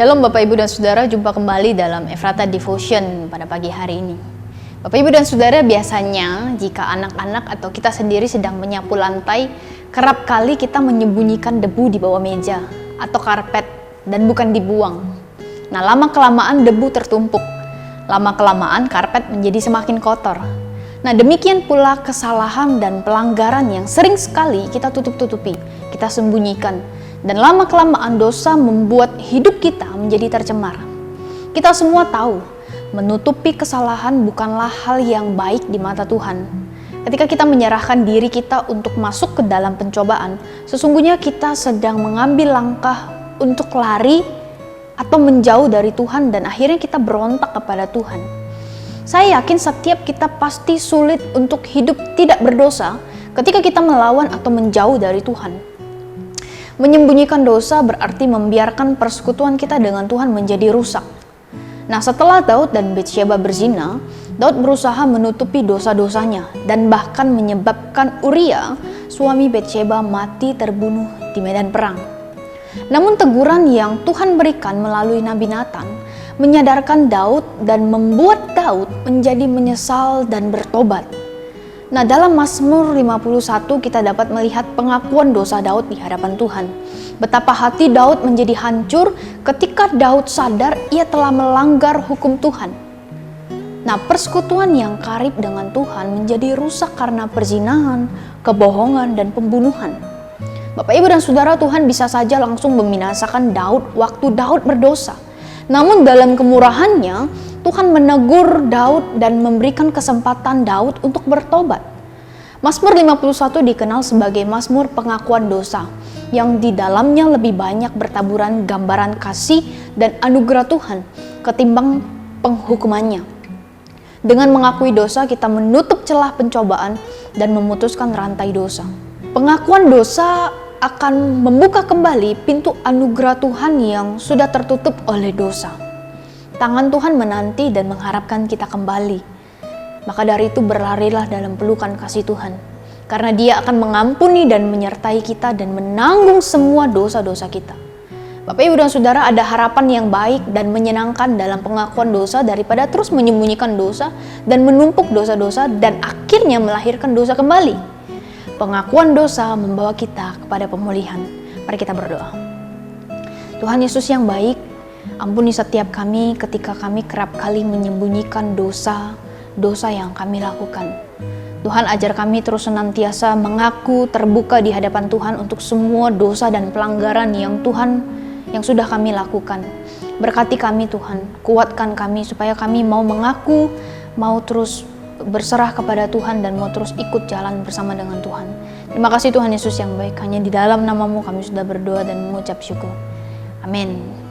Shalom Bapak Ibu dan Saudara, jumpa kembali dalam Ephrata Devotion pada pagi hari ini. Bapak Ibu dan Saudara, biasanya jika anak-anak atau kita sendiri sedang menyapu lantai, kerap kali kita menyembunyikan debu di bawah meja atau karpet dan bukan dibuang. Nah, lama-kelamaan debu tertumpuk, lama-kelamaan karpet menjadi semakin kotor. Nah, demikian pula kesalahan dan pelanggaran yang sering sekali kita tutup-tutupi, kita sembunyikan. Dan lama-kelamaan dosa membuat hidup kita menjadi tercemar. Kita semua tahu, menutupi kesalahan bukanlah hal yang baik di mata Tuhan. Ketika kita menyerahkan diri kita untuk masuk ke dalam pencobaan, sesungguhnya kita sedang mengambil langkah untuk lari atau menjauh dari Tuhan dan akhirnya kita berontak kepada Tuhan. Saya yakin setiap kita pasti sulit untuk hidup tidak berdosa ketika kita melawan atau menjauh dari Tuhan. Menyembunyikan dosa berarti membiarkan persekutuan kita dengan Tuhan menjadi rusak. Nah, setelah Daud dan Batsyeba berzina, Daud berusaha menutupi dosa-dosanya dan bahkan menyebabkan Uria, suami Batsyeba, mati terbunuh di medan perang. Namun teguran yang Tuhan berikan melalui Nabi Nathan menyadarkan Daud dan membuat Daud menjadi menyesal dan bertobat. Nah, dalam Mazmur 51 kita dapat melihat pengakuan dosa Daud di hadapan Tuhan. Betapa hati Daud menjadi hancur ketika Daud sadar ia telah melanggar hukum Tuhan. Nah, persekutuan yang karib dengan Tuhan menjadi rusak karena perzinahan, kebohongan, dan pembunuhan. Bapak, Ibu, dan Saudara, Tuhan bisa saja langsung membinasakan Daud waktu Daud berdosa. Namun dalam kemurahannya, Tuhan menegur Daud dan memberikan kesempatan Daud untuk bertobat. Mazmur 51 dikenal sebagai Mazmur pengakuan dosa, yang di dalamnya lebih banyak bertaburan gambaran kasih dan anugerah Tuhan ketimbang penghukumannya. Dengan mengakui dosa, kita menutup celah pencobaan dan memutuskan rantai dosa. Pengakuan dosa akan membuka kembali pintu anugerah Tuhan yang sudah tertutup oleh dosa. Tangan Tuhan menanti dan mengharapkan kita kembali. Maka dari itu berlarilah dalam pelukan kasih Tuhan. Karena Dia akan mengampuni dan menyertai kita dan menanggung semua dosa-dosa kita. Bapak, Ibu, dan Saudara, ada harapan yang baik dan menyenangkan dalam pengakuan dosa daripada terus menyembunyikan dosa dan menumpuk dosa-dosa dan akhirnya melahirkan dosa kembali. Pengakuan dosa membawa kita kepada pemulihan. Mari kita berdoa. Tuhan Yesus yang baik, ampuni setiap kami ketika kami kerap kali menyembunyikan dosa yang kami lakukan. Tuhan, ajar kami terus senantiasa mengaku terbuka di hadapan Tuhan untuk semua dosa dan pelanggaran yang sudah kami lakukan. Berkati kami Tuhan, kuatkan kami supaya kami mau mengaku, mau terus berserah kepada Tuhan dan mau terus ikut jalan bersama dengan Tuhan. Terima kasih Tuhan Yesus yang baik, hanya di dalam nama-Mu kami sudah berdoa dan mengucap syukur. Amin.